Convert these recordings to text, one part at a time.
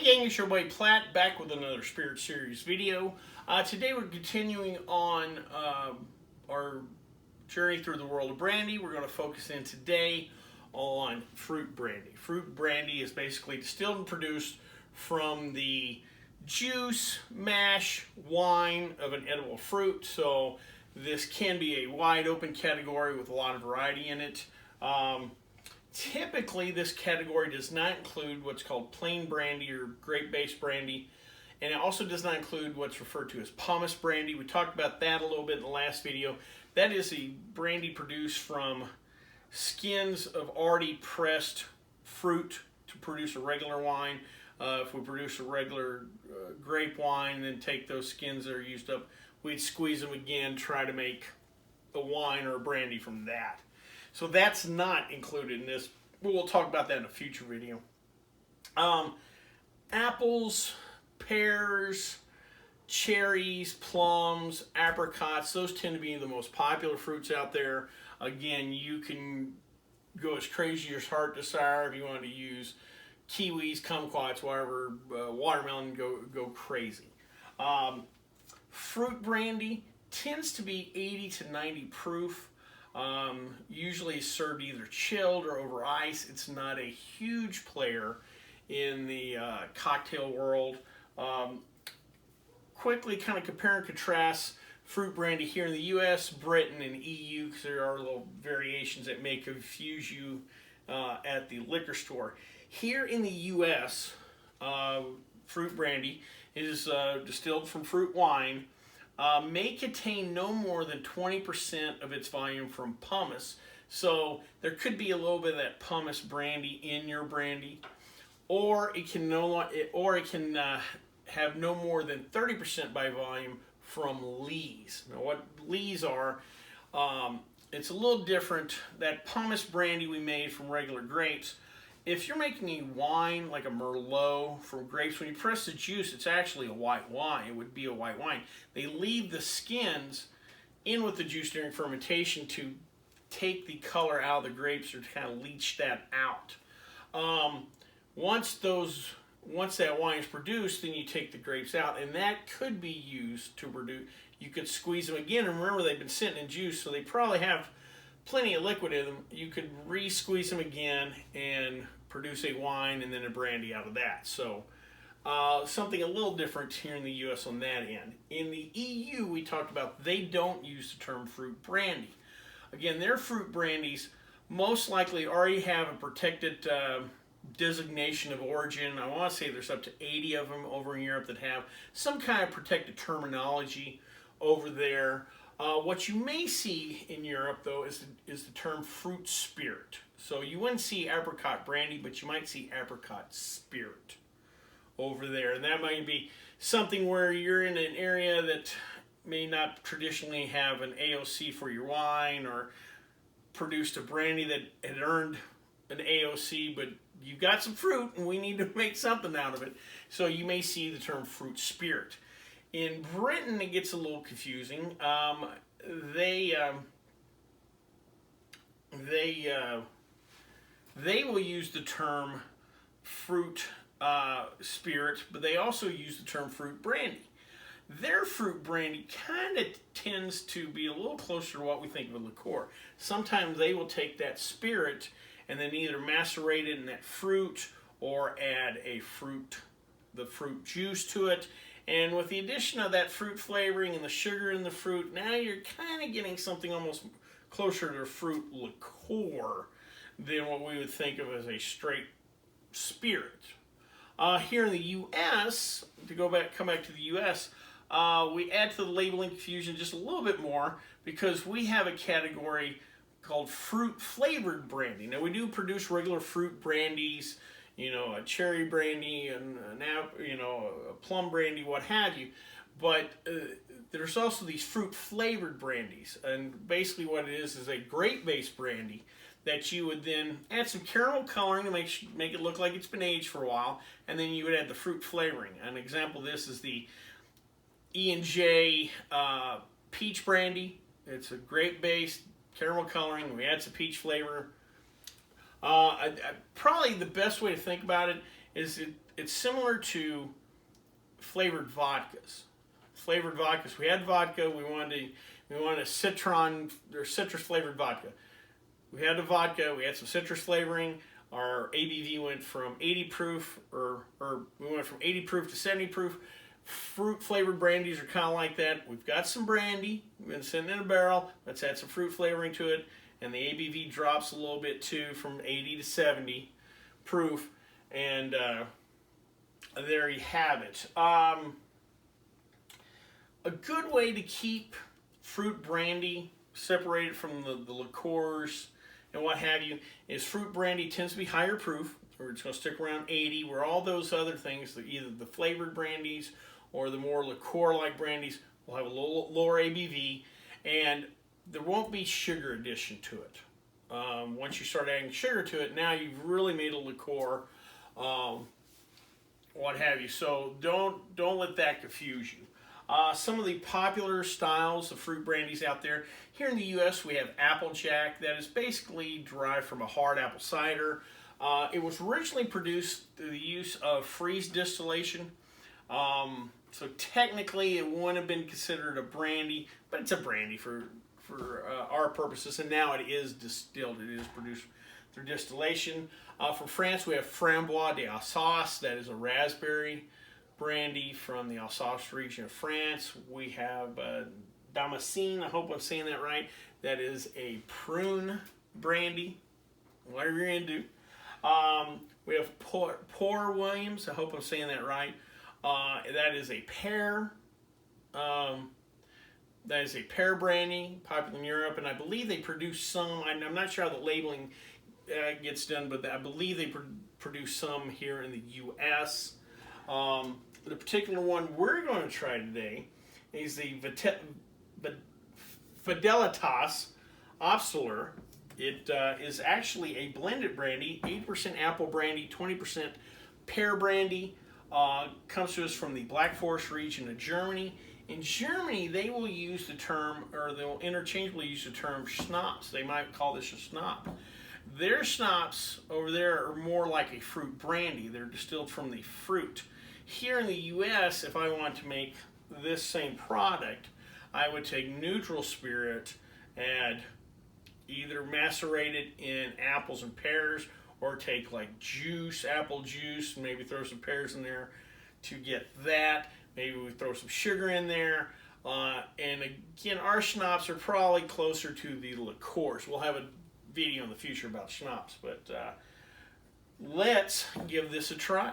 Hey gang, it's your boy Platt back with another Spirit Series video. Today we're continuing on our journey through the world of brandy. We're going to focus in today on fruit brandy. Fruit brandy is basically distilled and produced from the juice, mash, wine of an edible fruit. So this can be a wide open category with a lot of variety in it. Typically, this category does not include what's called plain brandy or grape-based brandy, and it also does not include what's referred to as pumice brandy. We talked about that a little bit in the last video. That is a brandy produced from skins of already pressed fruit to produce a regular wine. If we produce a regular grape wine, then take those skins that are used up, we'd squeeze them again, try to make a wine or a brandy from that. So that's not included in this, but we'll talk about that in a future video. Apples, pears, cherries, plums, apricots, those tend to be the most popular fruits out there. Again, you can go as crazy as your heart desire. If you want to use kiwis, kumquats, whatever, watermelon, go crazy. Fruit brandy tends to be 80 to 90 proof. Usually served either chilled or over ice. It's not a huge player in the cocktail world. Quickly kind of compare and contrast fruit brandy here in the US, Britain, and EU, because there are little variations that may confuse you at the liquor store. Here in the US, fruit brandy is distilled from fruit wine. May contain no more than 20% of its volume from pumice. So there could be a little bit of that pumice brandy in your brandy, or it can have no more than 30% by volume from lees. Now, what lees are, it's a little different. That pumice brandy we made from regular grapes. If you're making a wine like a Merlot from grapes, when you press the juice, it's actually a white wine. It would be a white wine. They leave the skins in with the juice during fermentation to take the color out of the grapes or to kind of leach that out. Once that wine is produced, then you take the grapes out, and that could be used to produce. You could squeeze them again, and remember they've been sitting in juice, so they probably have plenty of liquid in them. You could re-squeeze them again and produce a wine and then a brandy out of that. So something a little different here in the US on that end. In the EU, we talked about they don't use the term fruit brandy. Again, their fruit brandies most likely already have a protected designation of origin. I want to say there's up to 80 of them over in Europe that have some kind of protected terminology over there. What you may see in Europe, though, is the term fruit spirit. So you wouldn't see apricot brandy, but you might see apricot spirit over there. And that might be something where you're in an area that may not traditionally have an AOC for your wine, or produced a brandy that had earned an AOC, but you've got some fruit and we need to make something out of it. So you may see the term fruit spirit. In Britain, it gets a little confusing. They will use the term fruit spirit, but they also use the term fruit brandy. Their fruit brandy kind of tends to be a little closer to what we think of a liqueur. Sometimes they will take that spirit and then either macerate it in that fruit or add the fruit juice to it. And with the addition of that fruit flavoring and the sugar in the fruit, now you're kind of getting something almost closer to a fruit liqueur than what we would think of as a straight spirit. Here in the U.S., come back to the U.S., we add to the labeling confusion just a little bit more because we have a category called fruit flavored brandy. Now, we do produce regular fruit brandies, a cherry brandy and a plum brandy, what have you. But there's also these fruit flavored brandies, and basically what it is a grape-based brandy that you would then add some caramel coloring to make it look like it's been aged for a while, and then you would add the fruit flavoring. An example of this is the E&J peach brandy. It's a grape-based caramel coloring. We add some peach flavor. Probably the best way to think about it is it's similar to flavored vodkas. Flavored vodkas. We had vodka. We wanted a citron or citrus flavored vodka. We had the vodka. We had some citrus flavoring. Our ABV went from 80 proof, or we went from 80 proof to 70 proof. Fruit flavored brandies are kind of like that. We've got some brandy. We've been sitting in a barrel. Let's add some fruit flavoring to it, and the ABV drops a little bit too, from 80 to 70 proof, and there you have it. A good way to keep fruit brandy separated from the liqueurs and what have you is fruit brandy tends to be higher proof, or it's going to stick around 80, where all those other things, either the flavored brandies or the more liqueur-like brandies, will have a little lower ABV, and there won't be sugar addition to it. Once you start adding sugar to it, now you've really made a liqueur, what have you. So don't let that confuse you. Some of the popular styles of fruit brandies out there. Here in the U.S., we have Applejack. That is basically derived from a hard apple cider. It was originally produced through the use of freeze distillation. So technically, it wouldn't have been considered a brandy, but it's a brandy for our purposes. And now it is distilled. It is produced through distillation. From France, we have Framboise d'Alsace. That is a raspberry brandy from the Alsace region of France. We have Damascene, I hope I'm saying that right. That is a prune brandy, whatever you're going to do. We have Pour Williams, I hope I'm saying that right. That is a pear. That is a pear brandy, popular in Europe, and I believe they produce some. I'm not sure how the labeling gets done, but I believe they produce some here in the U.S. The particular one we're going to try today is the Fidelitas Obstler. It is actually a blended brandy, 8% apple brandy, 20% pear brandy. Comes to us from the Black Forest region of Germany. In Germany, they will use the term, or they'll interchangeably use the term schnapps. They might call this a schnapp. Their schnapps over there are more like a fruit brandy. They're distilled from the fruit. Here in the U.S., if I want to make this same product, I would take neutral spirit, add either macerated in apples and pears, or take like juice, apple juice, and maybe throw some pears in there to get that. Maybe we throw some sugar in there. And again, our schnapps are probably closer to the liqueurs. We'll have a video in the future about schnapps, but let's give this a try.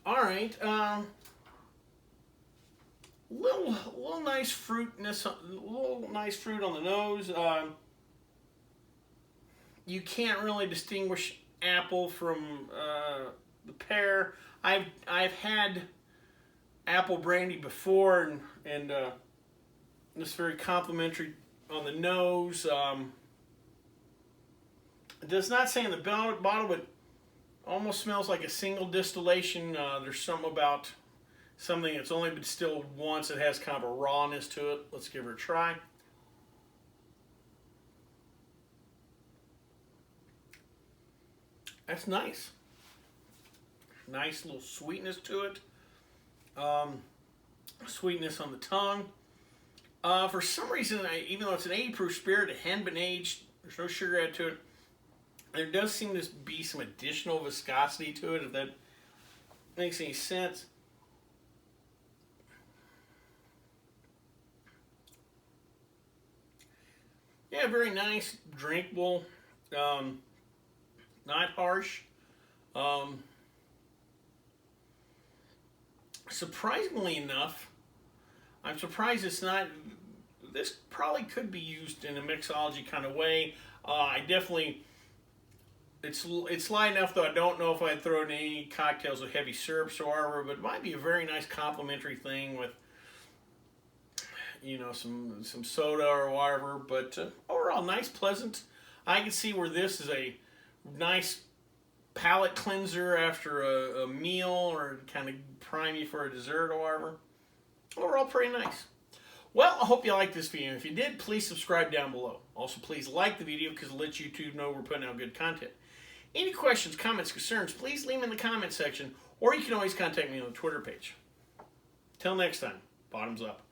All right, little nice fruitness, little nice fruit on the nose. You can't really distinguish apple from the pear. I've had apple brandy before, and it's very complimentary on the nose. It does not say in the bottle, but almost smells like a single distillation. There's something about something that's only been distilled once. It has kind of a rawness to it. Let's give her a try. That's nice. Nice little sweetness to it. Sweetness on the tongue. For some reason, even though it's an 80 proof spirit, it hadn't been aged. There's no sugar added to it. There does seem to be some additional viscosity to it, if that makes any sense. Yeah, very nice, drinkable, not harsh. Surprisingly enough, I'm surprised it's not. This probably could be used in a mixology kind of way. I definitely. It's light enough, though I don't know if I'd throw it in any cocktails with heavy syrups or whatever, but it might be a very nice complimentary thing with, you know, some soda or whatever. But overall, nice, pleasant. I can see where this is a nice palate cleanser after a meal, or kind of prime you for a dessert or whatever. Overall, pretty nice. Well, I hope you liked this video. If you did, please subscribe down below. Also, please like the video because it lets YouTube know we're putting out good content. Any questions, comments, concerns, please leave them in the comment section, or you can always contact me on the Twitter page. Till next time, bottoms up.